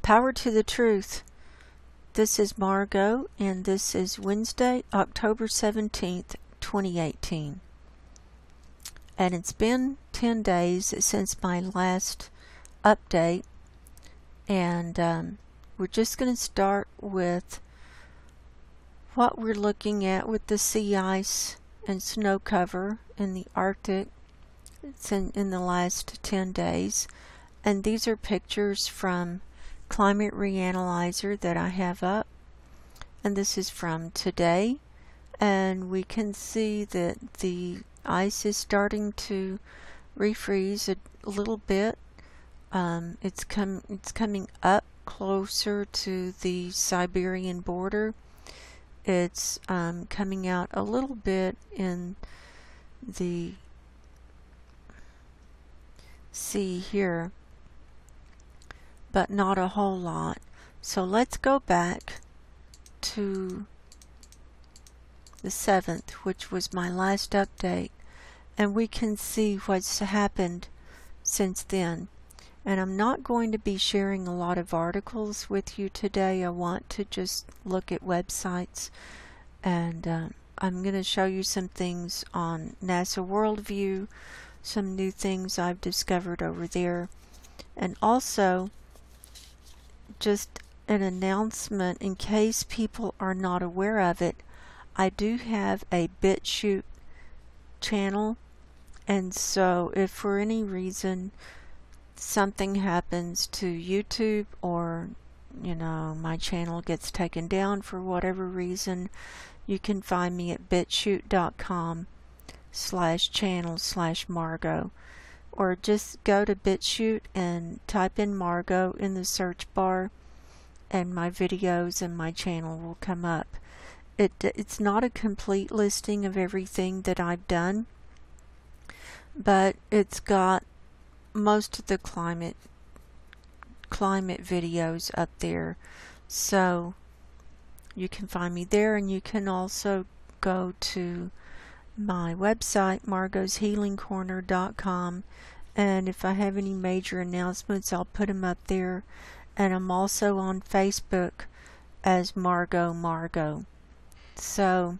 Power to the truth. This is Margo, and this is Wednesday, October 17th, 2018. And it's been 10 days since my last update, and we're just going to start with what we're looking at with the sea ice and snow cover in the Arctic. It's in the last 10 days. And these are pictures from Climate Reanalyzer that I have up. And this is from today. And we can see that the ice is starting to refreeze a little bit. It's coming up closer to the Siberian border. It's coming out a little bit in the sea here, but not a whole lot. So let's go back to the 7th, which was my last update, and we can see what's happened since then. And I'm not going to be sharing a lot of articles with you today. I want to just look at websites, and I'm going to show you some things on NASA Worldview, some new things I've discovered over there, and also just an announcement in case people are not aware of it. I do have a BitChute channel, and so if for any reason something happens to YouTube, or my channel gets taken down for whatever reason, you can find me at bitchute.com/channel/Margo, or just go to BitChute and type in Margo in the search bar, and my videos and my channel will come up. It's not a complete listing of everything that I've done, but it's got most of the climate videos up there, so you can find me there. And you can also go to my website, margoshealingcorner.com, and if I have any major announcements, I'll put them up there. And I'm also on Facebook as Margo. So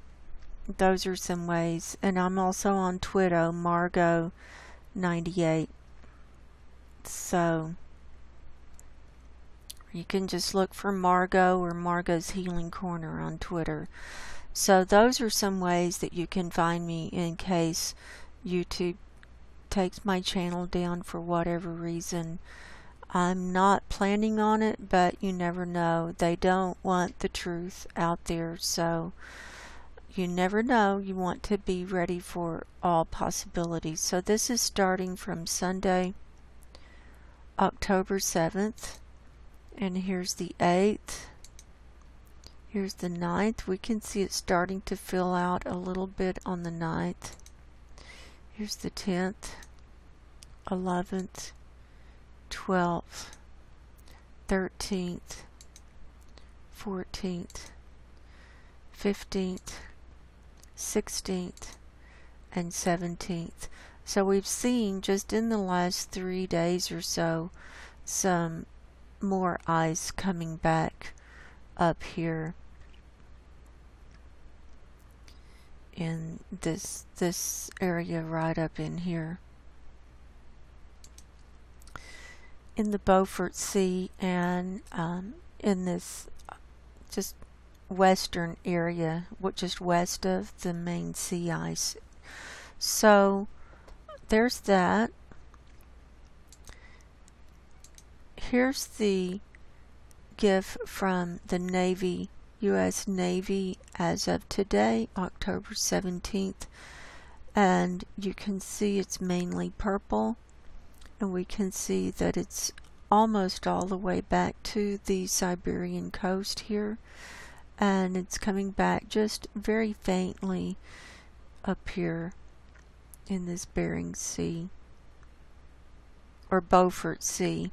those are some ways. And I'm also on Twitter, Margo98. So you can just look for Margo or Margo's Healing Corner on Twitter. So those are some ways that you can find me in case YouTube takes my channel down for whatever reason. I'm not planning on it, but you never know. They don't want the truth out there, so you never know. You want to be ready for all possibilities. So this is starting from Sunday, October 7th, and here's the 8th. Here's the 9th. We can see it starting to fill out a little bit on the 9th. Here's the 10th, 11th, 12th, 13th, 14th, 15th, 16th, and 17th. So we've seen just in the last 3 days or so some more ice coming back up here in this area right up in here in the Beaufort Sea, and in this just western area, just west of the main sea ice. So there's that. Here's the GIF from the Navy, U.S. Navy, as of today, October 17th. And you can see it's mainly purple. And we can see that it's almost all the way back to the Siberian coast here. And it's coming back just very faintly up here in this Bering Sea, or Beaufort Sea.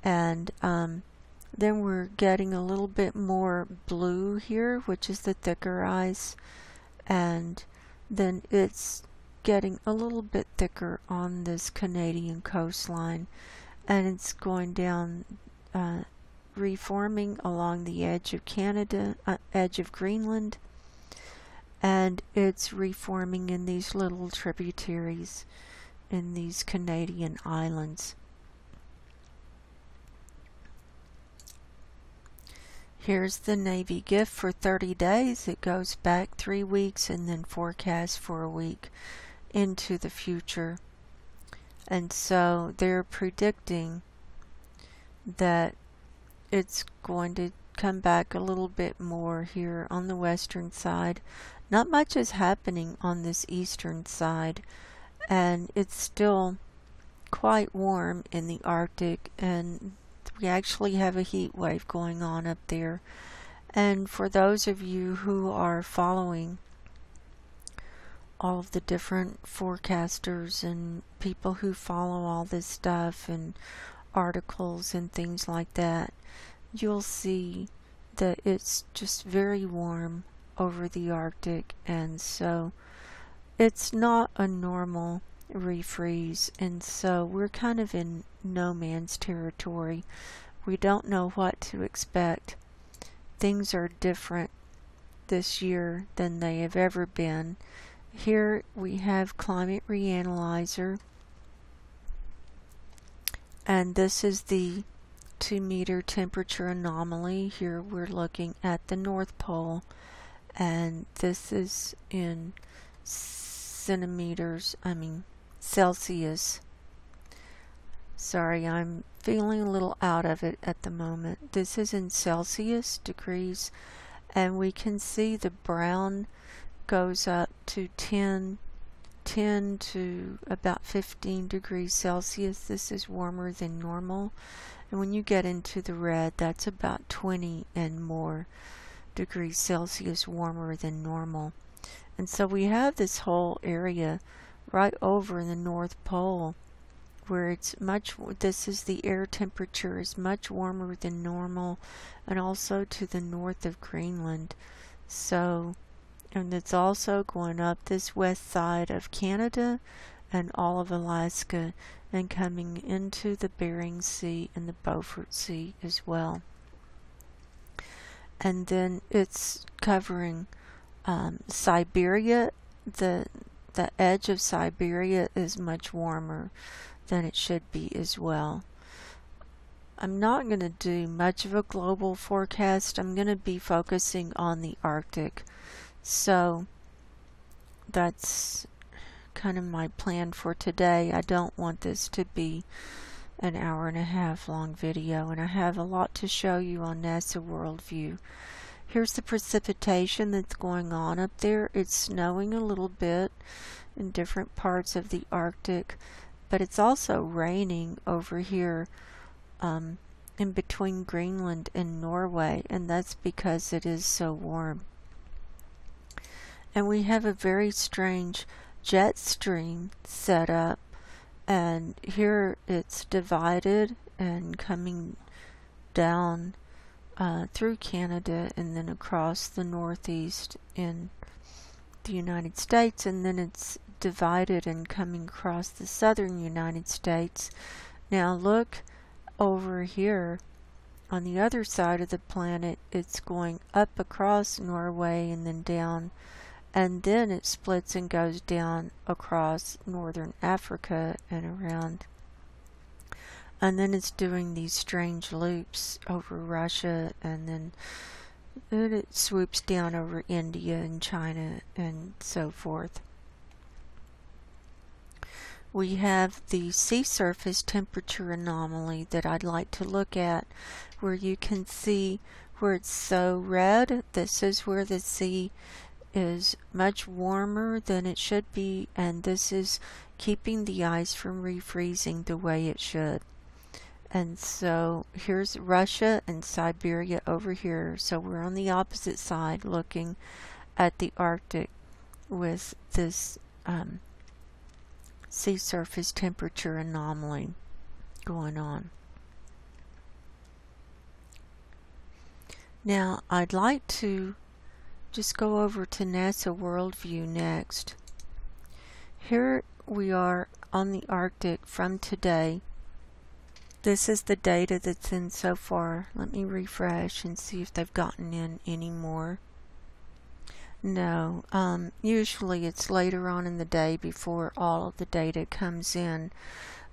And then we're getting a little bit more blue here, which is the thicker ice. And then it's getting a little bit thicker on this Canadian coastline, and it's going down reforming along the edge of Canada, edge of Greenland, and it's reforming in these little tributaries in these Canadian islands. Here's the Navy gift for 30 days. It goes back 3 weeks and then forecast for a week into the future. And so they're predicting that it's going to come back a little bit more here on the western side. Not much is happening on this eastern side, and it's still quite warm in the Arctic, and we actually have a heat wave going on up there. And for those of you who are following all of the different forecasters and people who follow all this stuff and articles and things like that, you'll see that it's just very warm over the Arctic, and so it's not a normal refreeze, and so we're kind of in no man's territory. We don't know what to expect. Things are different this year than they have ever been. Here we have Climate Reanalyzer, and this is the 2-meter temperature anomaly. Here we're looking at the North Pole, and this is in Celsius. Sorry, I'm feeling a little out of it at the moment. This is in Celsius degrees, and we can see the brown goes up to 10 to about 15 degrees Celsius. This is warmer than normal. And when you get into the red, that's about 20 and more degrees Celsius warmer than normal. And so we have this whole area right over the North Pole where it's this is the air temperature is much warmer than normal, and also to the north of Greenland. So, and it's also going up this west side of Canada and all of Alaska, and coming into the Bering Sea and the Beaufort Sea as well. And then it's covering Siberia. The edge of Siberia is much warmer than it should be as well. I'm not going to do much of a global forecast. I'm going to be focusing on the Arctic. So that's kind of my plan for today. I don't want this to be an 1.5 hour long video, and I have a lot to show you on NASA Worldview. Here's the precipitation that's going on up there. It's snowing a little bit in different parts of the Arctic, but it's also raining over here in between Greenland and Norway, and that's because it is so warm. And we have a very strange jet stream set up, and here it's divided and coming down through Canada and then across the northeast in the United States, and then it's divided and coming across the southern United States. Now look over here on the other side of the planet. It's going up across Norway and then down, and then it splits and goes down across northern Africa and around. And then it's doing these strange loops over Russia, and then it swoops down over India and China and so forth. We have the sea surface temperature anomaly that I'd like to look at, where you can see where it's so red. This is where the sea is much warmer than it should be, and this is keeping the ice from refreezing the way it should. And so here's Russia and Siberia over here. So we're on the opposite side looking at the Arctic with this sea surface temperature anomaly going on. Now I'd like to just go over to NASA Worldview next. Here we are on the Arctic from today, This is the data that's in so far. Let me refresh and see if they've gotten in any more. No, usually it's later on in the day before all of the data comes in.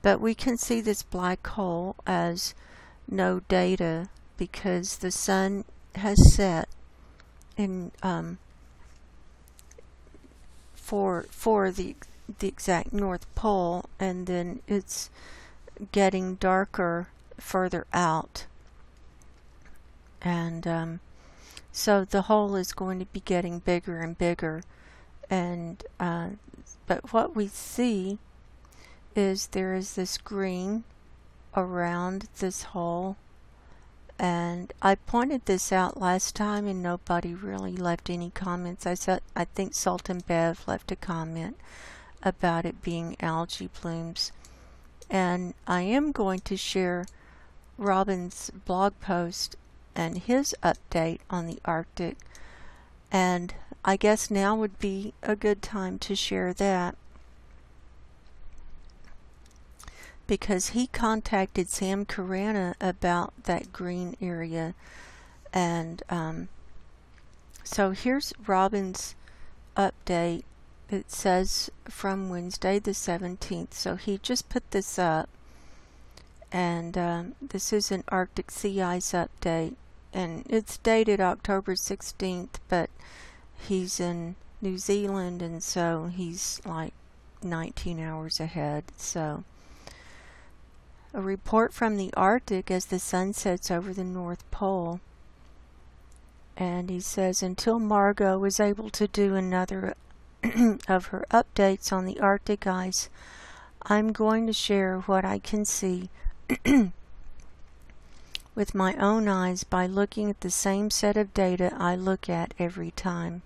But we can see this black hole as no data because the sun has set in for the exact North Pole, and then it's getting darker further out, and so the hole is going to be getting bigger and bigger, and but what we see is there is this green around this hole, and I pointed this out last time and nobody really left any comments. I think Salt and Bev left a comment about it being algae blooms, and I am going to share Robin's blog post and his update on the Arctic, and I guess now would be a good time to share that, because he contacted Sam Carana about that green area. And so here's Robin's update. It says from Wednesday the 17th. So he just put this up. And this is an Arctic sea ice update. And it's dated October 16th, but he's in New Zealand, and so he's like 19 hours ahead. So a report from the Arctic as the sun sets over the North Pole. And he says, until Margo was able to do another of her updates on the Arctic ice, I'm going to share what I can see with my own eyes by looking at the same set of data I look at every time.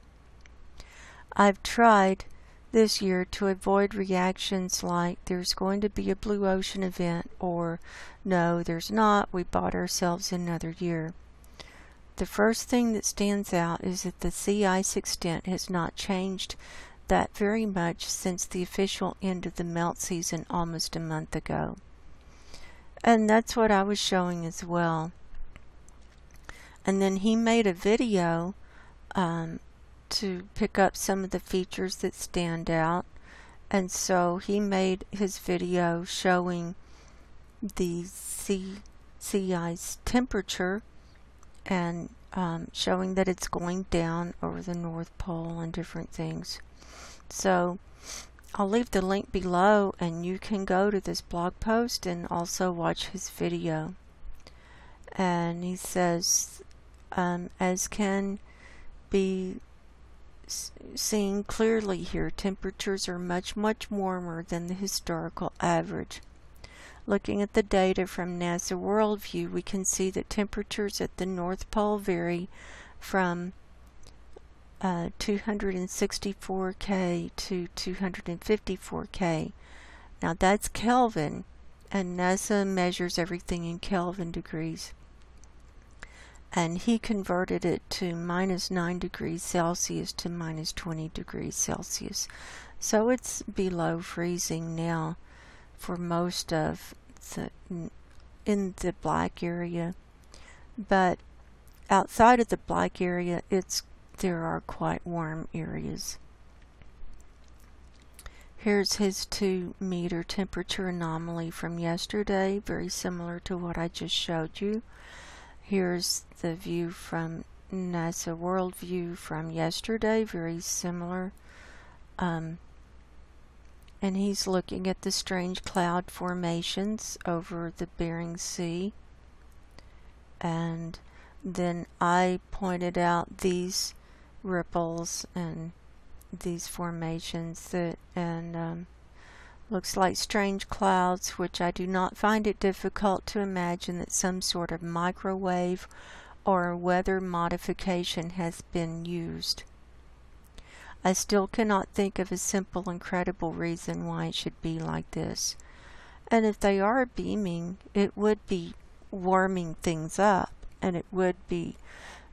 I've tried this year to avoid reactions like there's going to be a blue ocean event or no, there's not, we bought ourselves another year. The first thing that stands out is that the sea ice extent has not changed that very much since the official end of the melt season almost a month ago. And that's what I was showing as well. And then he made a video to pick up some of the features that stand out, and so he made his video showing the sea ice temperature and showing that it's going down over the North Pole and different things. So I'll leave the link below and you can go to this blog post and also watch his video. And he says, as can be seen clearly here, temperatures are much warmer than the historical average. Looking at the data from NASA Worldview, we can see that temperatures at the North Pole vary from 264 K to 254 K. Now that's Kelvin, and NASA measures everything in Kelvin degrees. And he converted it to -9 degrees Celsius to -20 degrees Celsius. So it's below freezing now for most of in the black area. But outside of the black area, there are quite warm areas. Here's his 2-meter temperature anomaly from yesterday, very similar to what I just showed you. Here's the view from NASA Worldview from yesterday, very similar. And he's looking at the strange cloud formations over the Bering Sea. And then I pointed out these ripples and these formations that looks like strange clouds, which I do not find it difficult to imagine that some sort of microwave or weather modification has been used. I still cannot think of a simple and credible reason why it should be like this. And if they are beaming, it would be warming things up, and it would be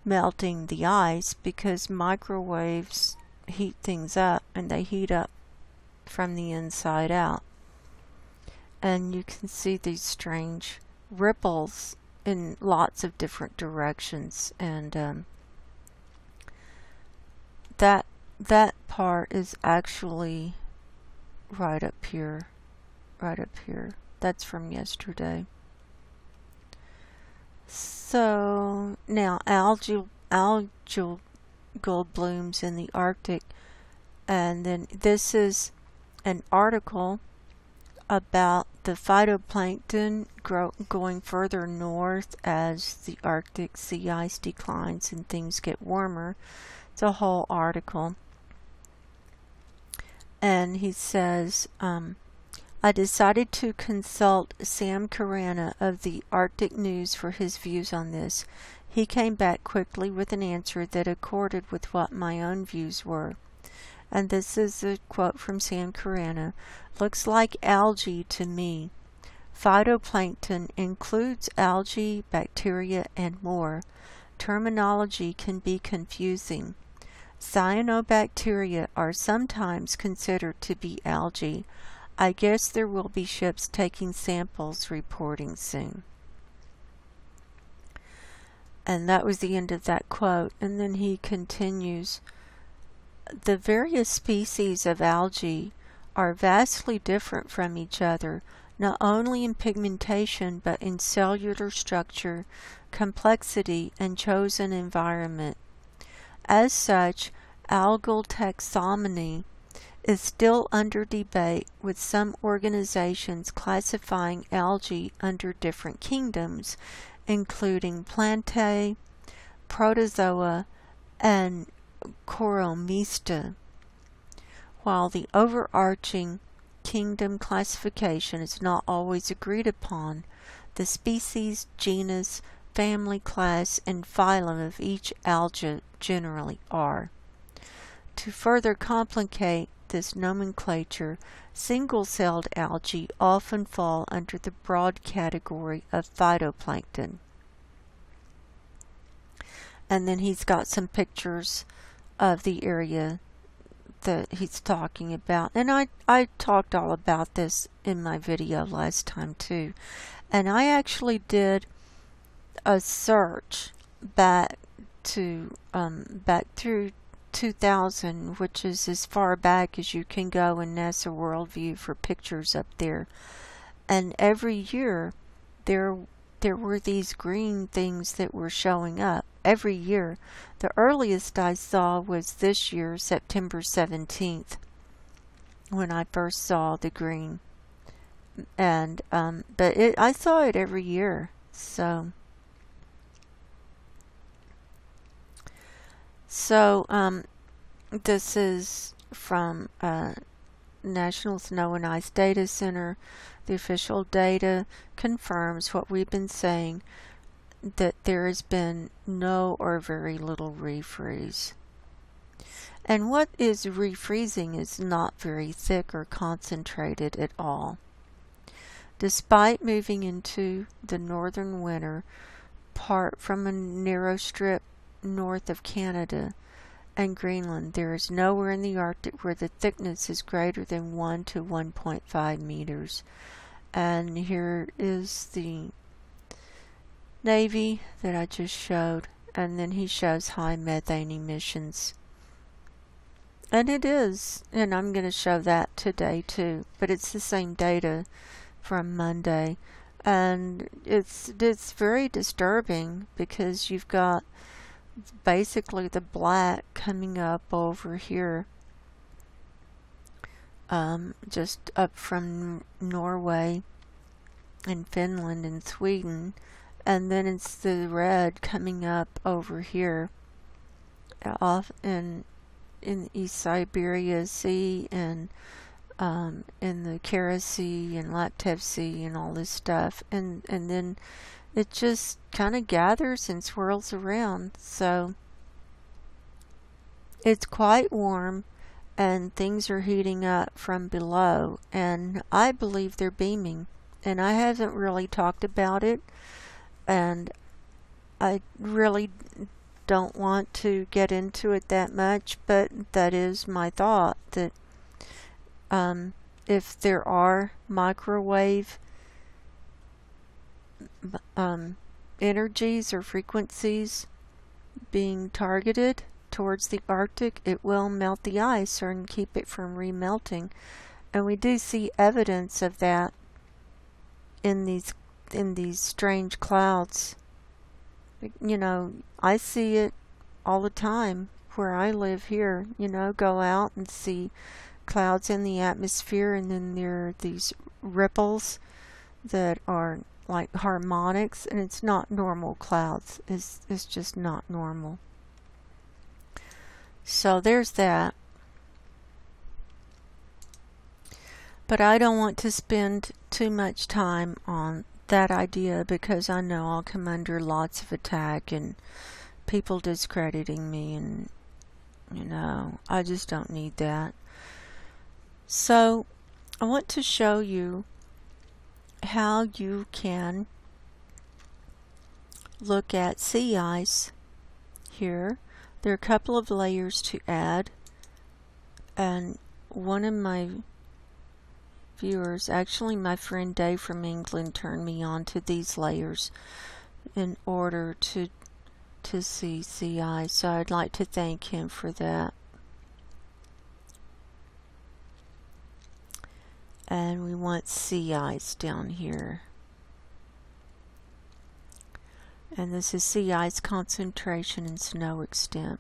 melting the ice, because microwaves heat things up, and they heat up from the inside out. And you can see these strange ripples in lots of different directions, and that part is actually right up here. That's from yesterday. So now algal blooms in the Arctic, and then this is an article about the phytoplankton going further north as the Arctic sea ice declines and things get warmer. It's a whole article. And he says, I decided to consult Sam Carana of the Arctic News for his views on this. He came back quickly with an answer that accorded with what my own views were. And this is a quote from Sam Carana. Looks like algae to me. Phytoplankton includes algae, bacteria, and more. Terminology can be confusing. Cyanobacteria are sometimes considered to be algae. I guess there will be ships taking samples reporting soon. And that was the end of that quote. And then he continues, the various species of algae are vastly different from each other, not only in pigmentation but in cellular structure, complexity, and chosen environment. As such, algal taxonomy is still under debate, with some organizations classifying algae under different kingdoms, including Plantae, Protozoa, and Coromista. While the overarching kingdom classification is not always agreed upon, the species, genus, family, class, and phylum of each alga generally are. To further complicate this nomenclature, single-celled algae often fall under the broad category of phytoplankton. And then he's got some pictures of the area that he's talking about. And I talked all about this in my video last time too. And I actually did a search back through 2000, which is as far back as you can go in NASA Worldview for pictures up there. And every year there were these green things that were showing up every year. The earliest I saw was this year, September 17th, when I first saw the green. And but I saw it every year. So this is from National Snow and Ice Data Center. The official data confirms what we've been saying, that there has been no or very little refreeze. And what is refreezing is not very thick or concentrated at all. Despite moving into the northern winter, part from a narrow strip north of Canada and Greenland, there is nowhere in the Arctic where the thickness is greater than 1 to 1.5 meters. And here is the Navy that I just showed, and then he shows high methane emissions. And it is, and I'm going to show that today too, but it's the same data from Monday. And it's very disturbing because you've got basically the black coming up over here, just up from Norway and Finland and Sweden, and then it's the red coming up over here off in East Siberia Sea and in the Kara Sea and Laptev Sea and all this stuff, and then it just kind of gathers and swirls around. So it's quite warm and things are heating up from below, and I believe they're beaming, and I haven't really talked about it, and I really don't want to get into it that much, but that is my thought, that if there are microwave energies or frequencies being targeted towards the Arctic, it will melt the ice or keep it from remelting. And we do see evidence of that in these strange clouds. You know, I see it all the time where I live here. You know, go out and see clouds in the atmosphere, and then there are these ripples that are like harmonics, and it's not normal clouds. It's just not normal. So there's that. But I don't want to spend too much time on that idea, because I know I'll come under lots of attack and people discrediting me, and you know, I just don't need that. So I want to show you how you can look at sea ice here. There are a couple of layers to add, and one of my viewers, actually my friend Dave from England, turned me on to these layers in order to see sea ice, so I'd like to thank him for that. And we want sea ice down here. And this is sea ice concentration and snow extent.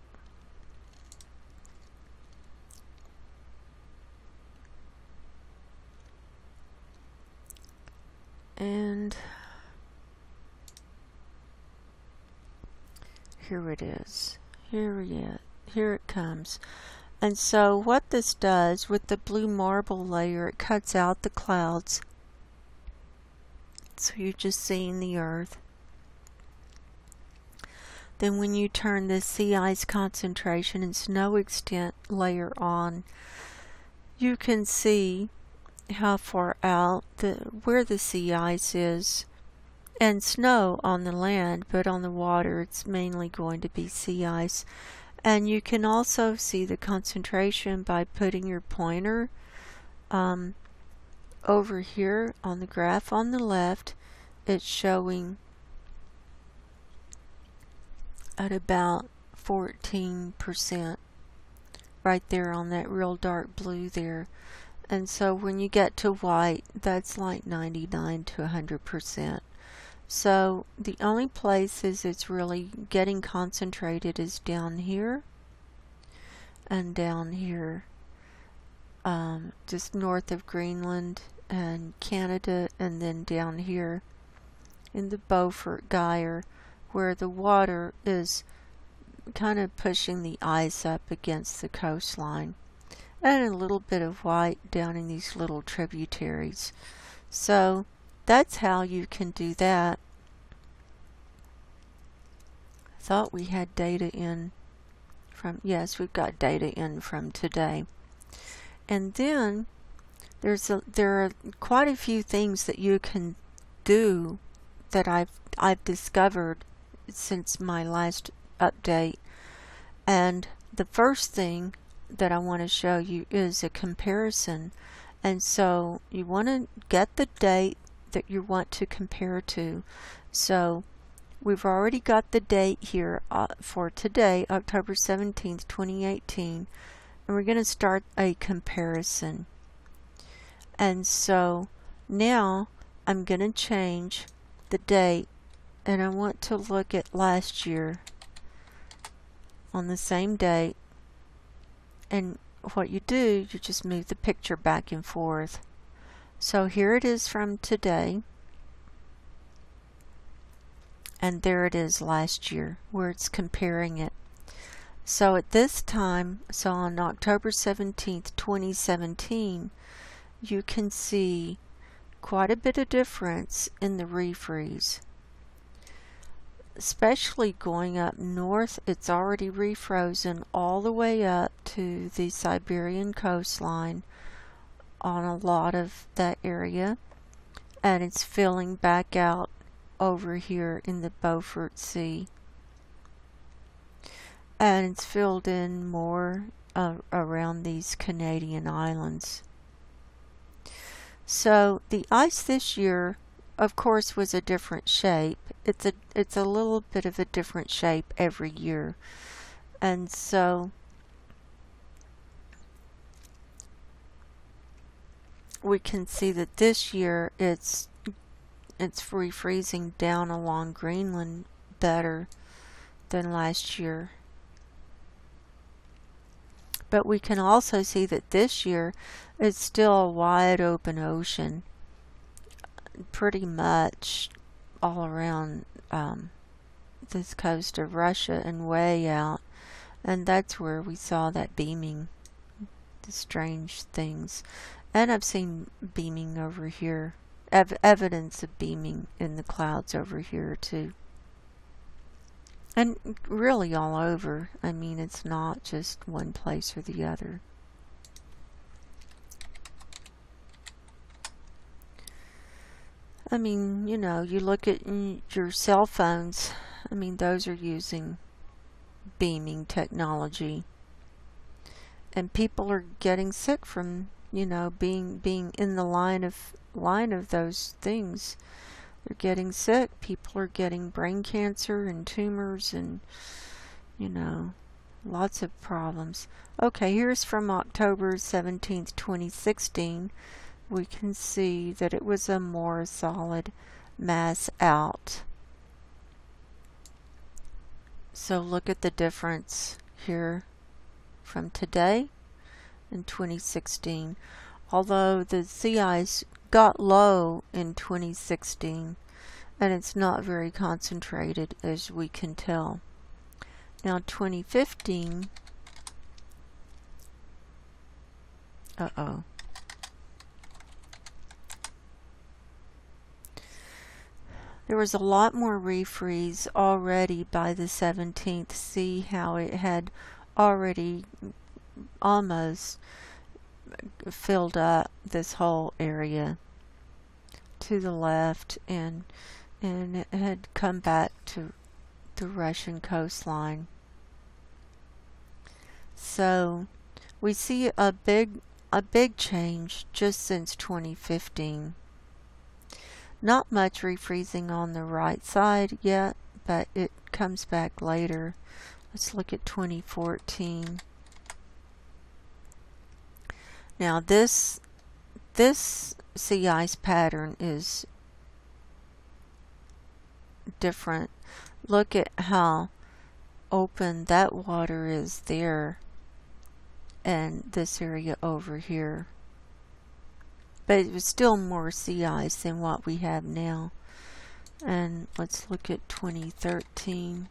And here it is. Here it comes. And so what this does with the blue marble layer, it cuts out the clouds. So you're just seeing the earth. Then when you turn this sea ice concentration and snow extent layer on, you can see how far out where the sea ice is, and snow on the land, but on the water it's mainly going to be sea ice. And you can also see the concentration by putting your pointer over here on the graph on the left. It's showing at about 14% right there on that real dark blue there. And so when you get to white, that's like 99 to 100%. So the only places it's really getting concentrated is down here and down here, just north of Greenland and Canada, and then down here in the Beaufort Gyre, where the water is kind of pushing the ice up against the coastline, and a little bit of white down in these little tributaries. So that's how you can do that. I thought we had data in from, yes, we've got data in from today. And then there are quite a few things that you can do that I've discovered since my last update. And the first thing that I want to show you is a comparison. And so you want to get the date that you want to compare to. So we've already got the date here for today, October 17th, 2018, and we're going to start a comparison. And so now I'm going to change the date, and I want to look at last year on the same date. And what you do, you just move the picture back and forth. So here it is from today, and there it is last year, where it's comparing it. So at this time, so on October 17th, 2017, you can see quite a bit of difference in the refreeze. Especially going up north, it's already refrozen all the way up to the Siberian coastline on a lot of that area, and it's filling back out over here in the Beaufort Sea, and it's filled in more around these Canadian islands. So the ice this year of course, was a different shape. It's a little bit of a different shape every year. And so we can see that this year it's refreezing down along Greenland better than last year. But we can also see that this year it's still a wide open ocean, pretty much all around this coast of Russia and way out. And that's where we saw that beaming, the strange things. And I've seen beaming over here, evidence of beaming in the clouds over here too. And really all over. I mean, it's not just one place or the other. I mean, you know, you look at your cell phones. I mean, those are using beaming technology. And people are getting sick from, you know, being in the line of those things. They're getting sick. People are getting brain cancer and tumors and, you know, lots of problems. Okay, here's from October 17th, 2016. We can see that it was a more solid mass out. So look at the difference here from today and 2016. Although the sea ice got low in 2016, and it's not very concentrated, as we can tell. Now 2015, there was a lot more refreeze already by the 17th. See how it had already almost filled up this whole area to the left, and it had come back to the Russian coastline. So we see a big change just since 2015. Not much refreezing on the right side yet, but it comes back later. Let's look at 2014. Now this sea ice pattern is different. Look at how open that water is there and this area over here. But it was still more sea ice than what we have now. And let's look at 2013.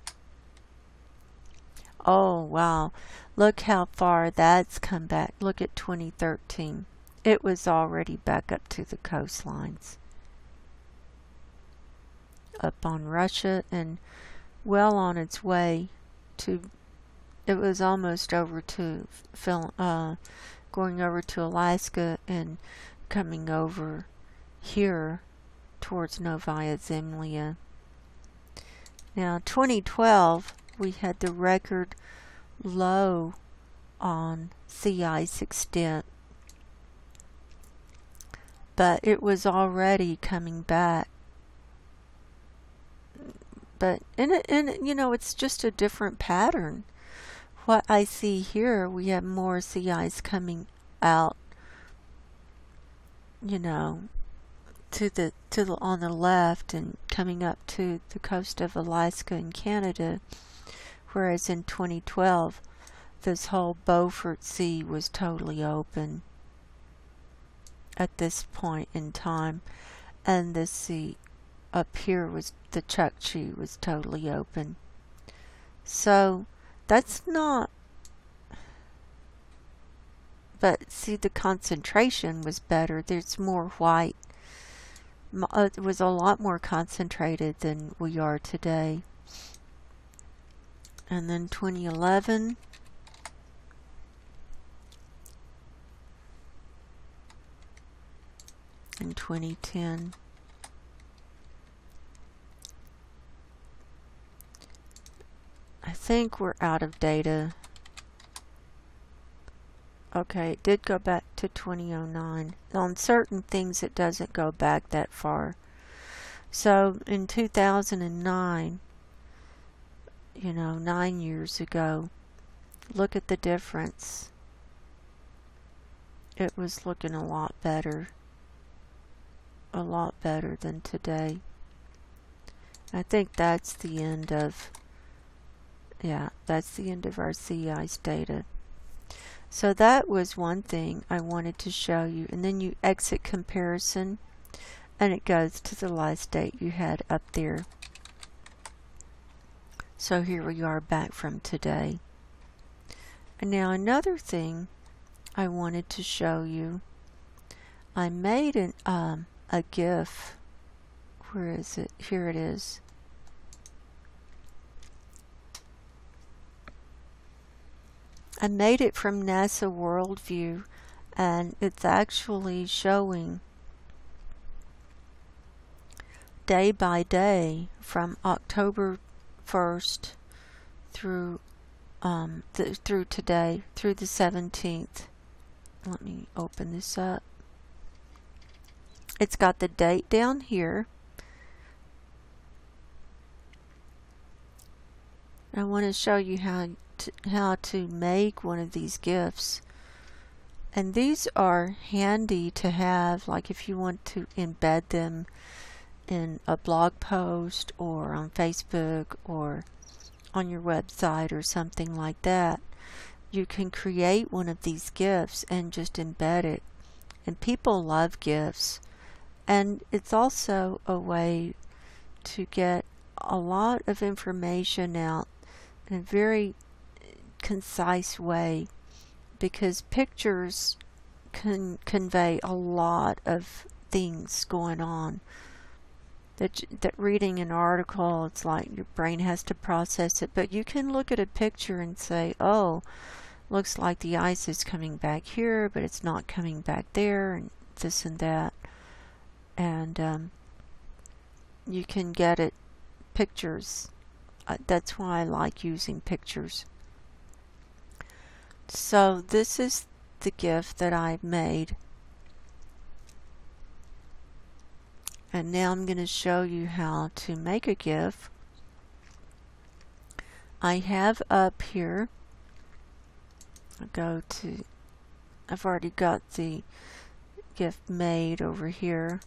Oh wow, look how far that's come back. Look at 2013. It was already back up to the coastlines, up on Russia, and well on its way to, it was almost over to going over to Alaska and coming over here towards Novaya Zemlya. Now 2012, we had the record low on sea ice extent, but it was already coming back. But you know, it's just a different pattern. What I see here, we have more sea ice coming out, you know, on the left and coming up to the coast of Alaska and Canada, whereas in 2012 this whole Beaufort Sea was totally open at this point in time, and the sea up here was, the Chukchi was totally open. So that's not, but see, the concentration was better. There's more white. It was a lot more concentrated than we are today. And then 2011. And 2010. I think we're out of data. Okay, it did go back to 2009. On certain things it doesn't go back that far. So in 2009, 9 years ago, look at the difference. It was looking a lot better than today. I think that's the end of, that's the end of our sea ice data. So that was one thing I wanted to show you. And then you exit comparison, and it goes to the last date you had up there. So here we are back from today. And now another thing I wanted to show you. I made a GIF. Where is it? Here it is. I made it from NASA Worldview, and it's actually showing day by day from October 1st through through today, through the 17th. Let me open this up. It's got the date down here. I want to show you how to make one of these GIFs. And these are handy to have, like if you want to embed them in a blog post or on Facebook or on your website or something like that. You can create one of these GIFs and just embed it. And people love GIFs. And it's also a way to get a lot of information out in a very concise way, because pictures can convey a lot of things going on. That reading an article, it's like your brain has to process it, but you can look at a picture and say, oh, looks like the ice is coming back here, but it's not coming back there, and this and that. And you can get it pictures. That's why I like using pictures. So this is the GIF that I've made. And now I'm going to show you how to make a GIF. I have up here, I've already got the GIF made over here.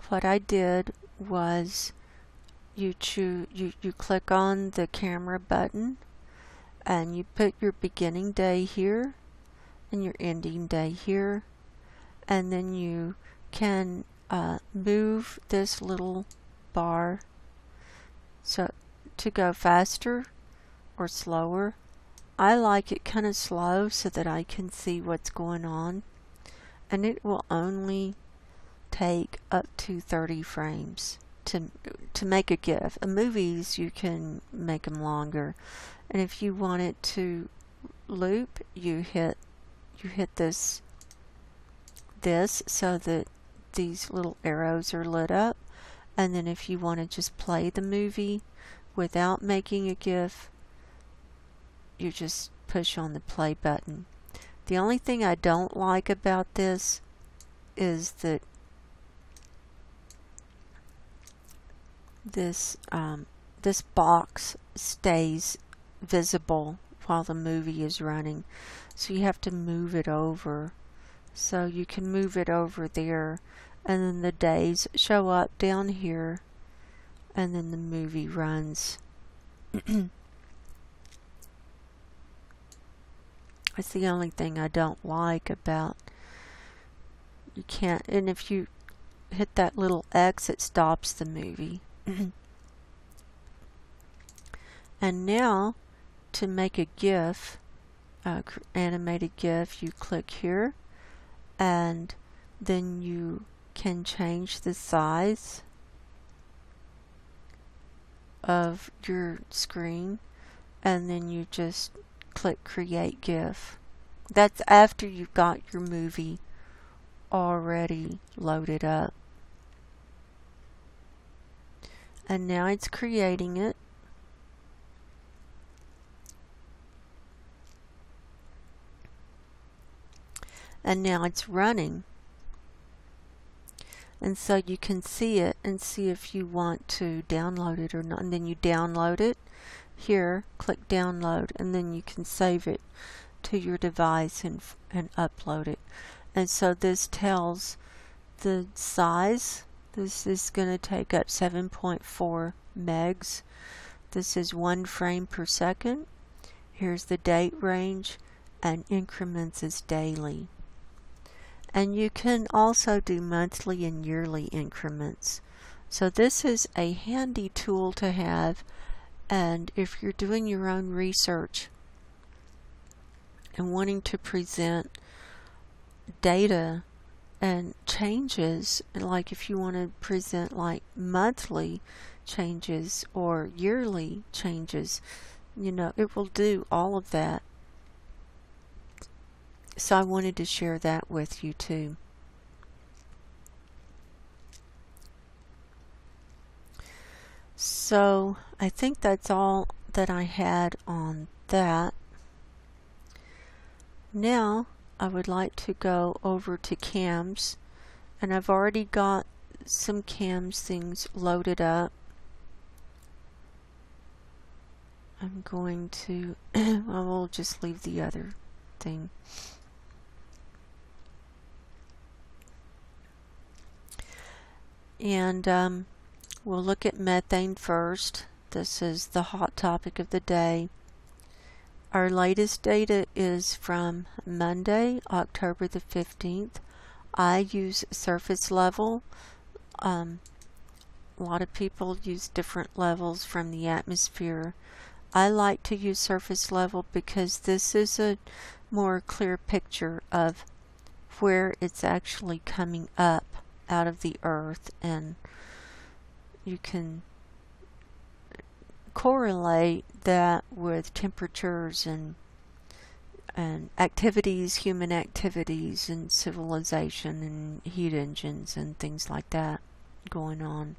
What I did was you click on the camera button and you put your beginning day here and your ending day here, and then you can move this little bar so to go faster or slower. I like it kind of slow so that I can see what's going on, and it will only take up to 30 frames to make a GIF. Movies, you can make them longer, and if you want it to loop, you hit this so that these little arrows are lit up, and then if you want to just play the movie without making a GIF, you just push on the play button. The only thing I don't like about this is that this box stays visible while the movie is running, so you have to move it over. So you can move it over there, and then the days show up down here, and then the movie runs. That's the only thing I don't like about, you can't, and if you hit that little X, it stops the movie. And now to make a GIF, animated GIF, you click here, and then you can change the size of your screen, and then you just click create GIF. That's after you've got your movie already loaded up. And now it's creating it. And now it's running. And so you can see it and see if you want to download it or not. And then you download it. Here, click download, and then you can save it to your device and upload it. And so this tells the size. This is going to take up 7.4 megs. This is 1 frame per second. Here's the date range, and increments is daily. And you can also do monthly and yearly increments. So this is a handy tool to have, and if you're doing your own research and wanting to present data and changes, like if you want to present like monthly changes or yearly changes, you know, it will do all of that. So I wanted to share that with you too. So I think that's all that I had on that. Now I would like to go over to CAMS, and I've already got some CAMS things loaded up. I'm going to, I will just leave the other thing. And we'll look at methane first. This is the hot topic of the day. Our latest data is from Monday, October the 15th. I use surface level. A lot of people use different levels from the atmosphere. I like to use surface level because this is a more clear picture of where it's actually coming up out of the earth, and you can correlate that with temperatures and activities, human activities and civilization and heat engines and things like that going on.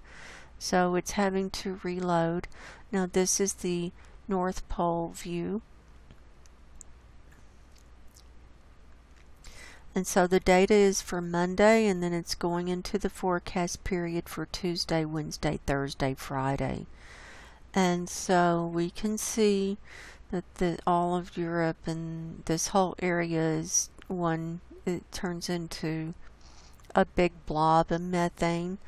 So it's having to reload. Now this is the North Pole view. And so the data is for Monday, and then it's going into the forecast period for Tuesday, Wednesday, Thursday, Friday. And so we can see that all of Europe and this whole area is it turns into a big blob of methane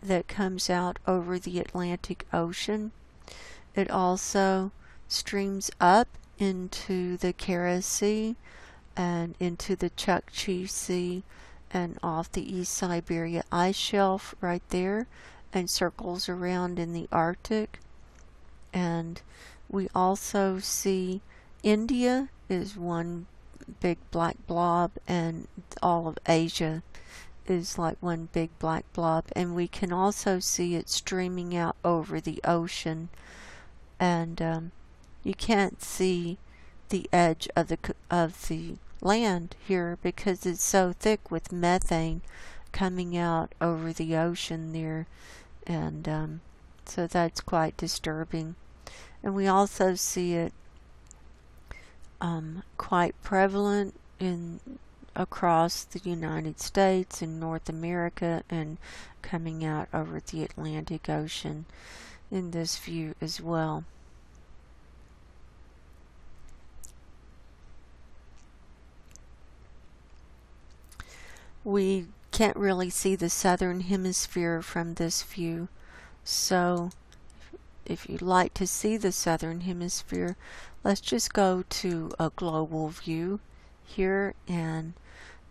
that comes out over the Atlantic Ocean. It also streams up into the Kara Sea and into the Chukchi Sea and off the East Siberia ice shelf right there, and circles around in the Arctic. And we also see India is one big black blob, and all of Asia is like one big black blob. And we can also see it streaming out over the ocean, and you can't see the edge of the land here because it's so thick with methane coming out over the ocean there, and so that's quite disturbing. And we also see it quite prevalent across the United States and North America, and coming out over the Atlantic Ocean in this view as well. We can't really see the southern hemisphere from this view, so if you'd like to see the southern hemisphere, let's just go to a global view here, and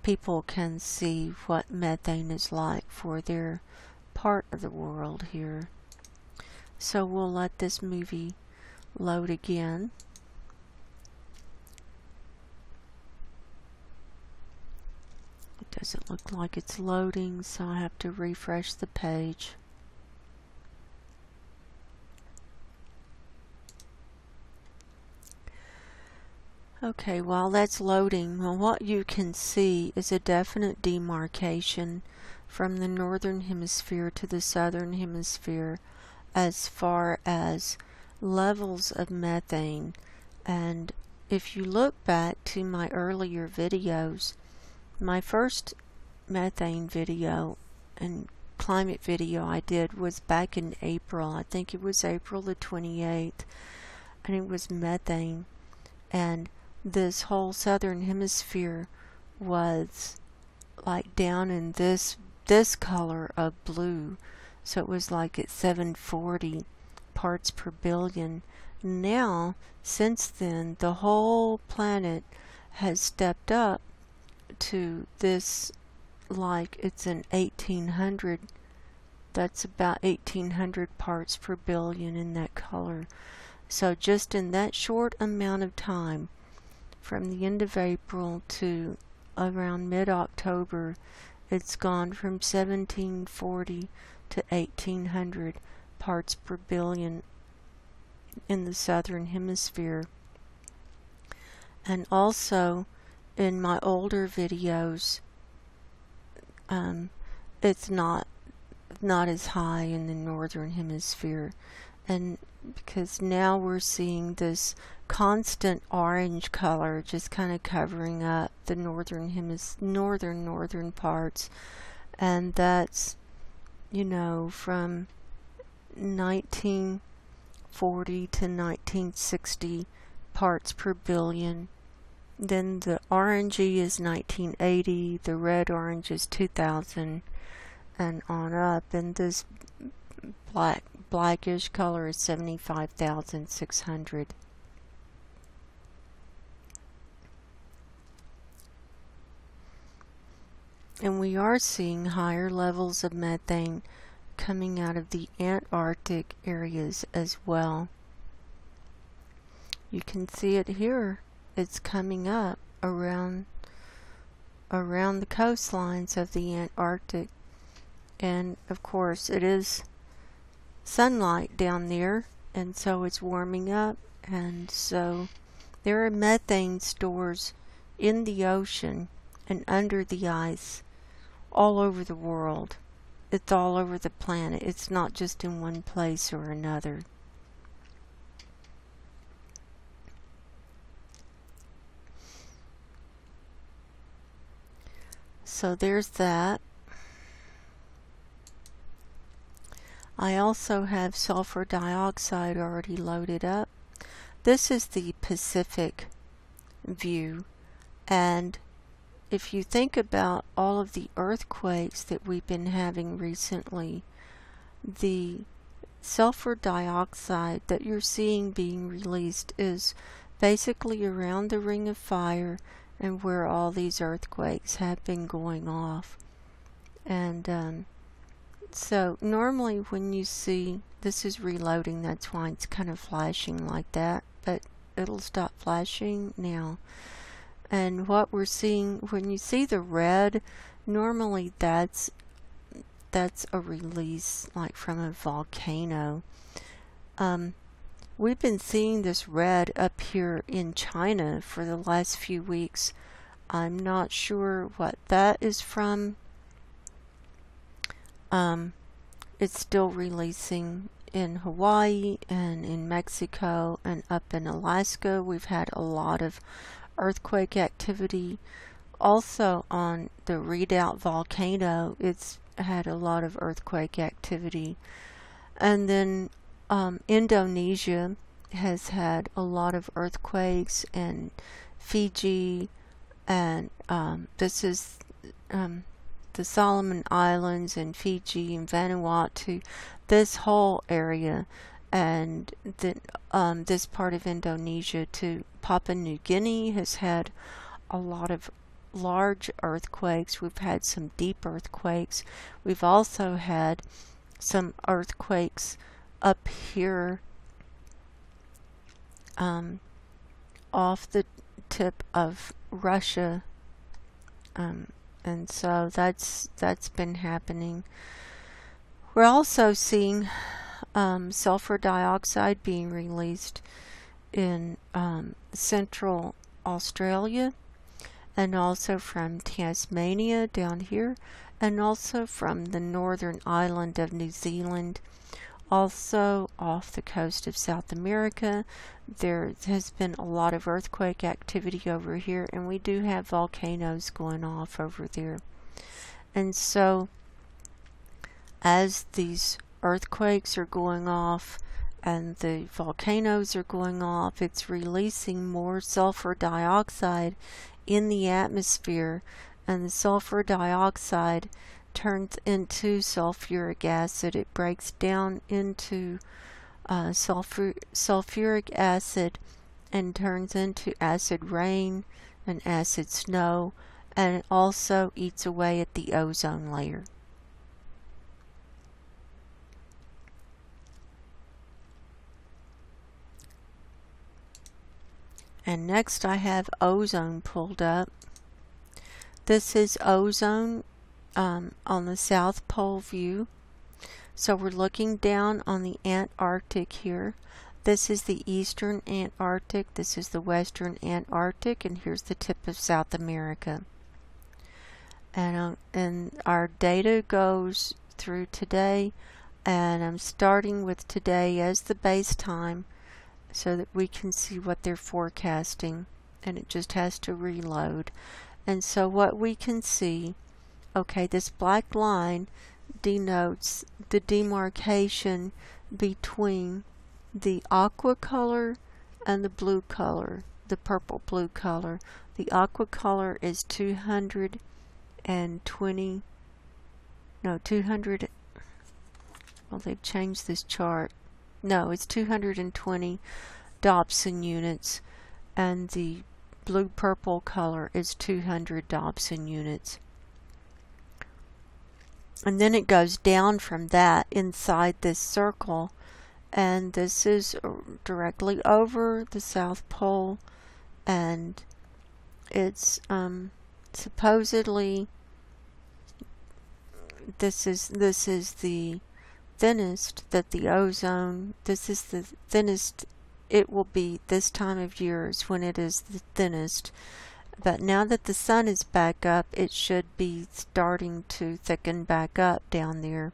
people can see what methane is like for their part of the world here. So we'll let this movie load again. It doesn't look like it's loading, so I have to refresh the page. Okay, while that's loading, well, what you can see is a definite demarcation from the northern hemisphere to the southern hemisphere as far as levels of methane. And if you look back to my earlier videos, my first methane video, and climate video I did was back in April. I think it was April the 28th, and it was methane. And this whole southern hemisphere was like down in this color of blue. So it was like at 740 parts per billion. Now, since then, the whole planet has stepped up to this, like it's an 1800, that's about 1800 parts per billion in that color. So just in that short amount of time, from the end of April to around mid-October, it's gone from 1740 to 1800 parts per billion in the southern hemisphere. And also in my older videos, it's not as high in the northern hemisphere. And because now we're seeing this constant orange color just kind of covering up the northern parts, and that's, you know, from 1940 to 1960 parts per billion. Then the orangey is 1980, the red orange is 2000, and on up, and this blackish color is 75,600. And we are seeing higher levels of methane coming out of the Antarctic areas as well. You can see it here. It's coming up around the coastlines of the Antarctic. And of course it is sunlight down there, and so it's warming up, and so there are methane stores in the ocean and under the ice all over the world. It's all over the planet. It's not just in one place or another. So there's that. I also have sulfur dioxide already loaded up. This is the Pacific view, and if you think about all of the earthquakes that we've been having recently, the sulfur dioxide that you're seeing being released is basically around the Ring of Fire and where all these earthquakes have been going off. And so normally when you see, this is reloading, that's why it's kind of flashing like that, but it'll stop flashing now. And what we're seeing, when you see the red, normally that's a release like from a volcano. We've been seeing this red up here in China for the last few weeks. I'm not sure what that is from. It's still releasing in Hawaii and in Mexico and up in Alaska. We've had a lot of earthquake activity. Also on the Redoubt volcano, it's had a lot of earthquake activity. And then Indonesia has had a lot of earthquakes, and Fiji, and this is the Solomon Islands and Fiji and Vanuatu, this whole area, and then this part of Indonesia to Papua New Guinea has had a lot of large earthquakes. We've had some deep earthquakes. We've also had some earthquakes up here off the tip of Russia, and so that's been happening. We're also seeing sulfur dioxide being released in central Australia, and also from Tasmania down here, and also from the northern island of New Zealand. Also off the coast of South America, there has been a lot of earthquake activity over here, and we do have volcanoes going off over there. And so as these earthquakes are going off and the volcanoes are going off, it's releasing more sulfur dioxide in the atmosphere, and the sulfur dioxide turns into sulfuric acid. It breaks down into sulfuric acid and turns into acid rain and acid snow, and it also eats away at the ozone layer. And next I have ozone pulled up. This is ozone on the South Pole view. So we're looking down on the Antarctic here. This is the eastern Antarctic, this is the western Antarctic, and here's the tip of South America. And our data goes through today, and I'm starting with today as the base time so that we can see what they're forecasting, and it just has to reload. And so what we can see, okay, this black line denotes the demarcation between the aqua color and the blue color, the purple blue color. The aqua color is 200, well, they've changed this chart. No, it's 220 Dobson units, and the blue purple color is 200 Dobson units. And then it goes down from that inside this circle, and this is directly over the South Pole, and it's supposedly this is the thinnest that the ozone, this is the thinnest it will be this time of year is when it is the thinnest. But now that the sun is back up, it should be starting to thicken back up down there.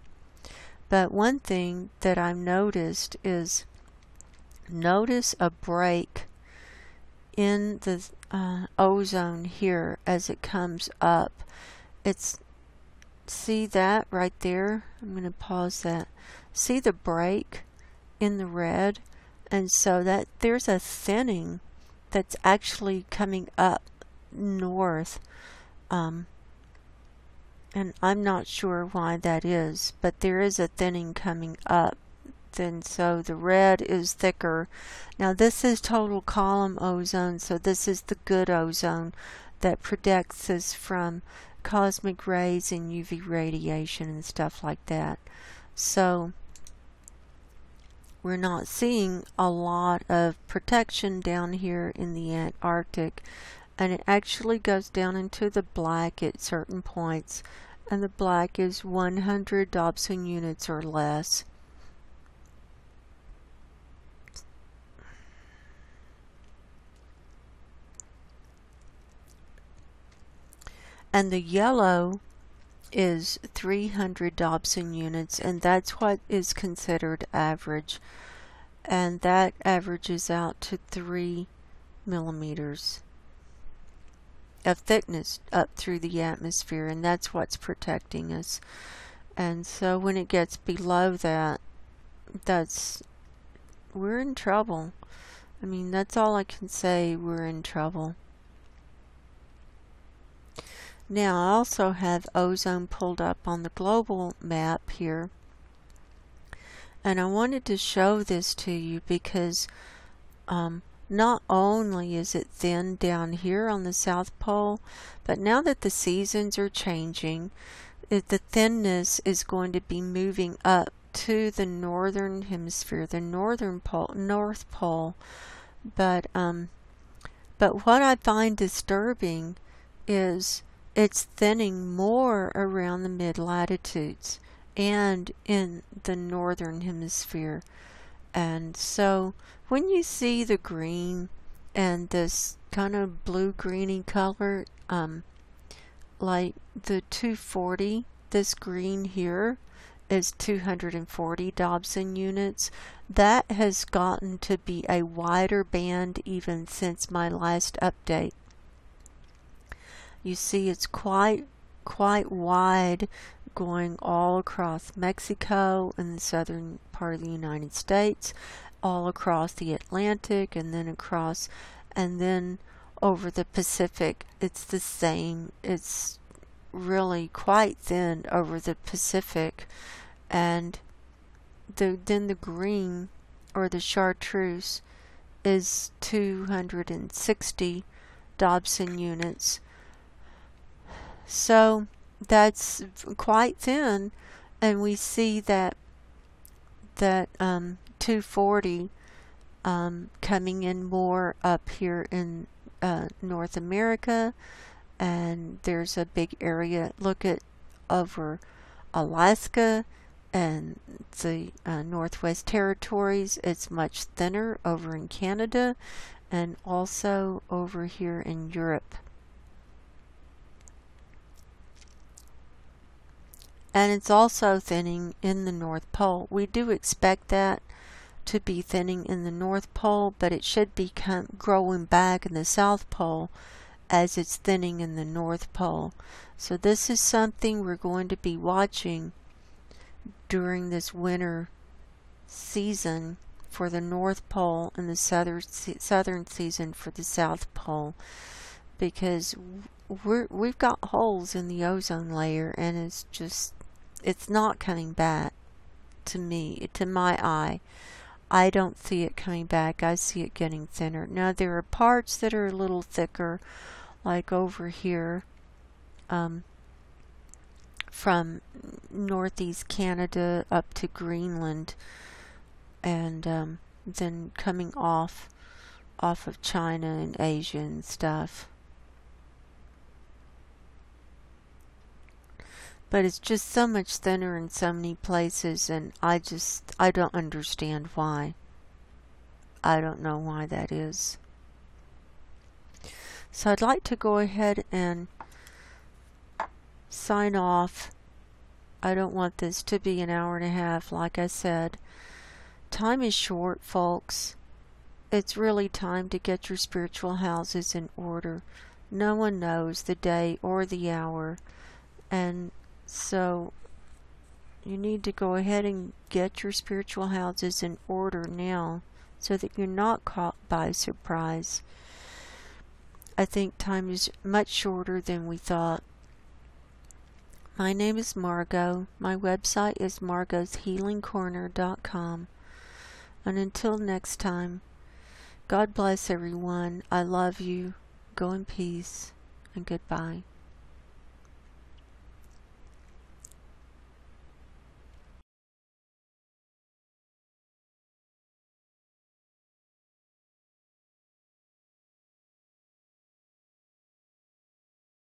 But one thing that I've noticed is, notice a break in the ozone here as it comes up. See that right there? I'm going to pause that. See the break in the red? And so that there's a thinning that's actually coming up north, and I'm not sure why that is, but there is a thinning coming up. Then so the red is thicker. Now this is total column ozone, so this is the good ozone that protects us from cosmic rays and UV radiation and stuff like that. So we're not seeing a lot of protection down here in the Antarctic, and it actually goes down into the black at certain points, and the black is 100 Dobson units or less. And the yellow is 300 Dobson units, and that's what is considered average, and that averages out to 3 millimeters of thickness up through the atmosphere, and that's what's protecting us. And so when it gets below that, we're in trouble. I mean, that's all I can say, we're in trouble. Now I also have ozone pulled up on the global map here, and I wanted to show this to you because not only is it thin down here on the South Pole, but now that the seasons are changing, the thinness is going to be moving up to the northern hemisphere, the northern pole, North Pole. But what I find disturbing is it's thinning more around the mid-latitudes and in the northern hemisphere. And so when you see the green and this kind of blue-greeny color, like the 240, this green here is 240 Dobson units. That has gotten to be a wider band even since my last update. You see it's quite wide going all across Mexico and the southern part of the United States, all across the Atlantic, and then across, and then over the Pacific. It's the same. It's really quite thin over the Pacific, and then the green, or the chartreuse, is 260 Dobson units. So that's quite thin, and we see that 240 coming in more up here in North America, and there's a big area. Look at over Alaska and the Northwest Territories. It's much thinner over in Canada, and also over here in Europe. And it's also thinning in the North Pole. We do expect that to be thinning in the North Pole, but it should be growing back in the South Pole as it's thinning in the North Pole. So this is something we're going to be watching during this winter season for the North Pole, and the southern season for the South Pole, because we've got holes in the ozone layer, and it's not coming back to me, to my eye. I don't see it coming back. I see it getting thinner. Now there are parts that are a little thicker, like over here, from northeast Canada up to Greenland, and then coming off of China and Asia and stuff. But it's just so much thinner in so many places, and I don't understand why. I don't know why that is. So I'd like to go ahead and sign off. I don't want this to be an hour and a half, like I said. Time is short, folks. It's really time to get your spiritual houses in order. No one knows the day or the hour, and so you need to go ahead and get your spiritual houses in order now, so that you're not caught by surprise. I think time is much shorter than we thought. My name is Margo. My website is margoshealingcorner.com. And until next time, God bless everyone. I love you. Go in peace, and goodbye.